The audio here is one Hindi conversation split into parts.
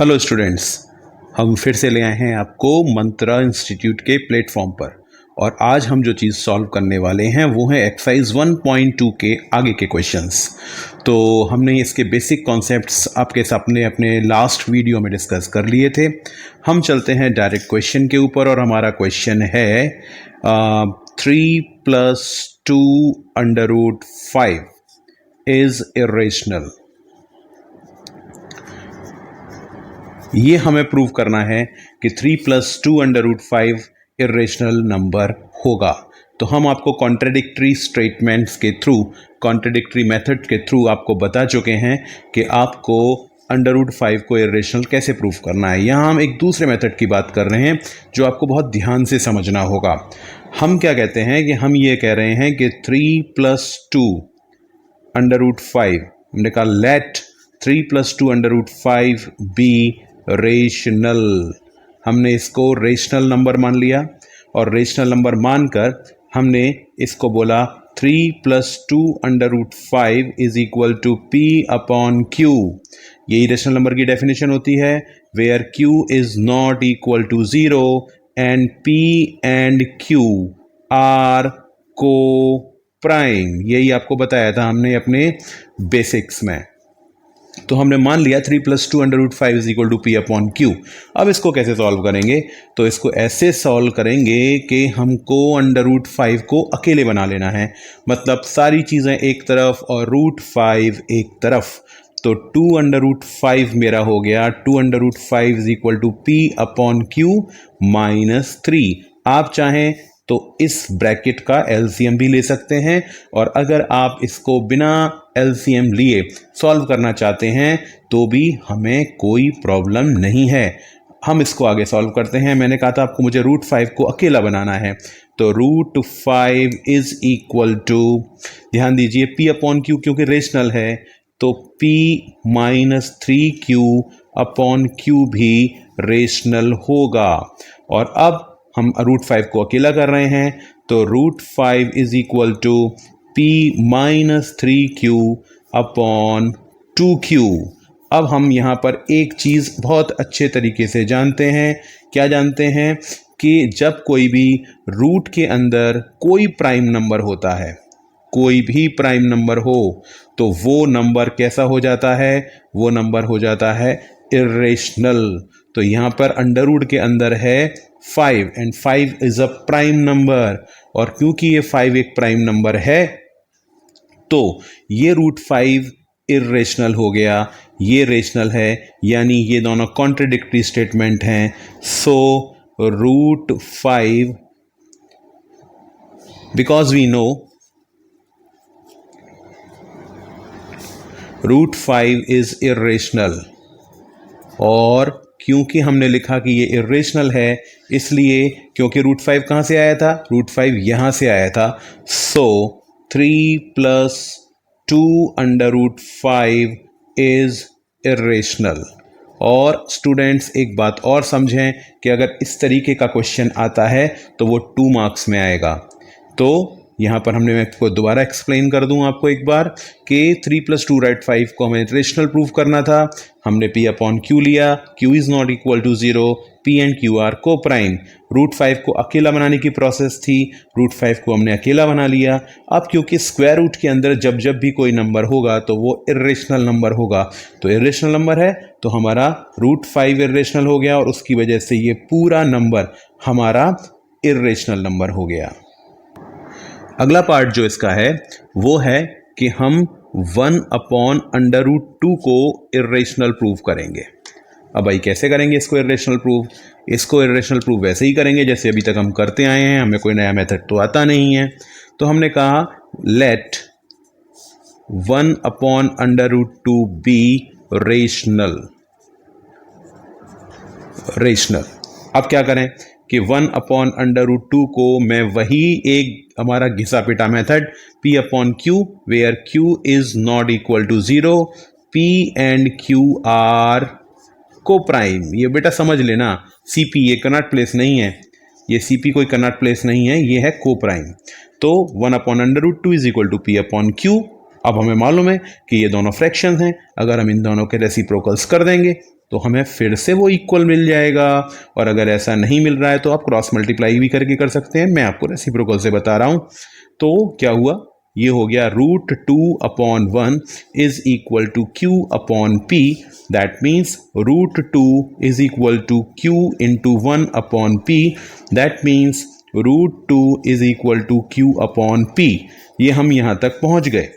हेलो स्टूडेंट्स, हम फिर से ले आए हैं आपको मंत्रा इंस्टीट्यूट के प्लेटफॉर्म पर। और आज हम जो चीज़ सॉल्व करने वाले हैं वो है एक्सरसाइज 1.2 के आगे के क्वेश्चंस। तो हमने इसके बेसिक कॉन्सेप्ट्स आपके सामने अपने लास्ट वीडियो में डिस्कस कर लिए थे। हम चलते हैं डायरेक्ट क्वेश्चन के ऊपर और हमारा क्वेश्चन है 3+2√5 इज़ इरेशनल। ये हमें प्रूव करना है कि 3+2√5 इरेशनल नंबर होगा। तो हम आपको कॉन्ट्रडिक्टरी स्टेटमेंट्स के थ्रू, कॉन्ट्रडिक्टरी मेथड के थ्रू आपको बता चुके हैं कि आपको √5 को इरेशनल कैसे प्रूव करना है। यहाँ हम एक दूसरे मेथड की बात कर रहे हैं जो आपको बहुत ध्यान से समझना होगा। हम क्या कहते हैं कि हम ये कह रहे हैं कि 3+2√5, हमने कहा लेट 3+2√5 बी रेशनल। हमने इसको रेशनल नंबर मान लिया और रेशनल नंबर मानकर हमने इसको बोला 3+2√5 is equal to P upon Q। यही रेशनल नंबर की डेफिनेशन होती है, where Q is not equal to 0 and P and Q are coprime. यही आपको बताया था हमने अपने बेसिक्स में। तो हमने मान लिया 3+2√5 is equal to P upon Q। अब इसको कैसे सॉल्व करेंगे? तो इसको ऐसे सॉल्व करेंगे कि हमको √5 को अकेले बना लेना है, मतलब सारी चीज़ें एक तरफ और √5 एक तरफ। तो 2√5 मेरा हो गया 2√5 is equal to P upon Q -3। आप चाहें तो इस ब्रैकेट का एलसीएम भी ले सकते हैं, और अगर आप इसको बिना एलसीएम लिए सॉल्व करना चाहते हैं तो भी हमें कोई प्रॉब्लम नहीं है। हम इसको आगे सॉल्व करते हैं। मैंने कहा था आपको मुझे √5 को अकेला बनाना है, तो √5 इज इक्वल टू, ध्यान दीजिए P अपॉन Q क्योंकि रेशनल है तो P -3Q अपॉन Q भी रेशनल होगा। और अब हम √5 को अकेला कर रहे हैं तो √5 is equal to P -3Q upon 2Q। अब हम यहाँ पर एक चीज़ बहुत अच्छे तरीके से जानते हैं। क्या जानते हैं? कि जब कोई भी रूट के अंदर कोई प्राइम नंबर होता है, कोई भी प्राइम नंबर हो, तो वो नंबर कैसा हो जाता है? वो नंबर हो जाता है इरेशनल। तो यहाँ पर अंडर रूट के अंदर है 5 and 5 is a prime number, और क्योंकि ये 5 एक प्राइम नंबर है तो ये √5 इरेशनल हो गया, ये रेशनल है, यानी ये दोनों कॉन्ट्रडिक्टरी स्टेटमेंट हैं। So √5, because we know √5 is irrational, और क्योंकि हमने लिखा कि ये इरेशनल है इसलिए, क्योंकि √5 कहाँ से आया था? √5 यहाँ से आया था। सो 3+2√5 इज इरेशनल। और स्टूडेंट्स एक बात और समझें कि अगर इस तरीके का क्वेश्चन आता है तो वो 2 मार्क्स में आएगा। तो यहाँ पर हमने, मैं आपको दोबारा एक्सप्लेन कर दूँ आपको एक बार, कि 3+2√5 को हमें रेशनल प्रूफ करना था। हमने P अपॉन Q लिया, Q is not equal to 0, P and Q are coprime. √5 को अकेला बनाने की प्रोसेस थी, √5 को हमने अकेला बना लिया। अब क्योंकि स्क्वायर रूट के अंदर जब जब भी कोई नंबर होगा तो वो इरेशनल नंबर होगा, तो इरेशनल नंबर है तो हमारा √5 इरेशनल हो गया, और उसकी वजह से ये पूरा नंबर हमारा इरेशनल नंबर हो गया। अगला पार्ट जो इसका है वो है कि हम 1/√2 को इरेशनल प्रूव करेंगे। अब भाई कैसे करेंगे इसको इरेशनल प्रूव? इसको इरेशनल प्रूव वैसे ही करेंगे जैसे अभी तक हम करते आए हैं, हमें कोई नया मेथड तो आता नहीं है। तो हमने कहा लेट 1/√2 बी रेशनल। अब क्या करें कि 1/√2 को मैं वही एक हमारा घिसा पिटा method P upon Q, where Q is not equal to 0, P and Q are coprime. ये बेटा समझ लेना, CP ये कनॉट प्लेस नहीं है, ये CP कोई कनॉट प्लेस नहीं है, ये है को प्राइम। तो 1/√2 is equal to P upon Q। अब हमें मालूम है कि ये दोनों फ्रैक्शन हैं, अगर हम इन दोनों के रेसिप्रोकल्स कर देंगे तो हमें फिर से वो इक्वल मिल जाएगा। और अगर ऐसा नहीं मिल रहा है तो आप क्रॉस मल्टीप्लाई भी करके कर सकते हैं, मैं आपको रेसिप्रोकल से बता रहा हूँ। तो क्या हुआ, ये हो गया √2/1 is equal to Q upon P। That means √2 is equal to Q into 1/P। That means √2 is equal to Q upon P। ये हम यहाँ तक पहुँच गए।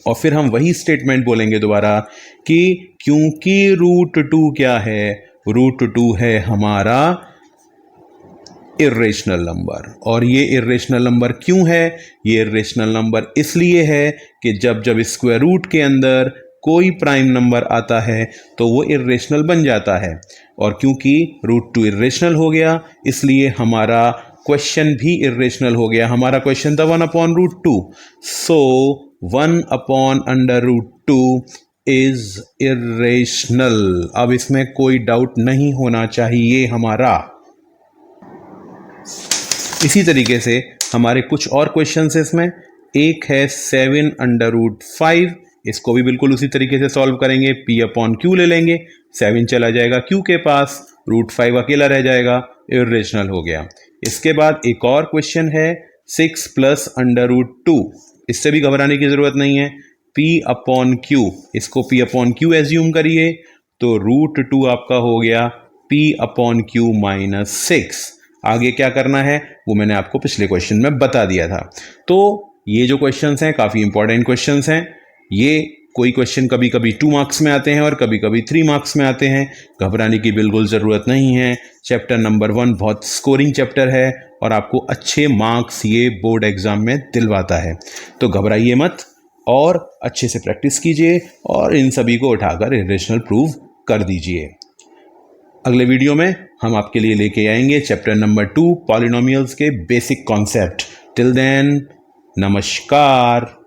और फिर हम वही स्टेटमेंट बोलेंगे दोबारा कि क्योंकि √2 क्या है, √2 है हमारा इर्रेशनल नंबर। और ये इर्रेशनल नंबर क्यों है, ये इर्रेशनल नंबर इसलिए है कि जब जब स्क्वायर रूट के अंदर कोई प्राइम नंबर आता है तो वो इर्रेशनल बन जाता है। और क्योंकि √2 इर्रेशनल हो गया इसलिए हमारा क्वेश्चन भी इर्रेशनल हो गया। हमारा क्वेश्चन था 1/√2, सो 1/√2 इज इर्रेशनल। अब इसमें कोई डाउट नहीं होना चाहिए हमारा। इसी तरीके से हमारे कुछ और क्वेश्चन है इसमें। एक है 7/5, इसको भी बिल्कुल उसी तरीके से सॉल्व करेंगे। P/Q ले लेंगे, 7 चला जाएगा Q के पास, √5 अकेला रह जाएगा, इर्रेशनल हो गया। इसके बाद एक और क्वेश्चन है 6 + √2। इससे भी घबराने की जरूरत नहीं है। P/Q, इसको P/Q एज्यूम करिए तो √2 आपका हो गया P/Q - 6। आगे क्या करना है वो मैंने आपको पिछले क्वेश्चन में बता दिया था। तो ये जो क्वेश्चंस हैं काफ़ी इंपॉर्टेंट क्वेश्चंस हैं। ये कोई क्वेश्चन कभी कभी 2 मार्क्स में आते हैं और कभी कभी 3 मार्क्स में आते हैं। घबराने की बिल्कुल ज़रूरत नहीं है। चैप्टर नंबर 1 बहुत स्कोरिंग चैप्टर है और आपको अच्छे मार्क्स ये बोर्ड एग्जाम में दिलवाता है। तो घबराइए मत और अच्छे से प्रैक्टिस कीजिए और इन सभी को उठाकर इर्रेशनल प्रूव कर दीजिए। अगले वीडियो में हम आपके लिए लेके आएंगे चैप्टर नंबर 2 पॉलिनोमियल्स के बेसिक कॉन्सेप्ट। टिल देन, नमस्कार।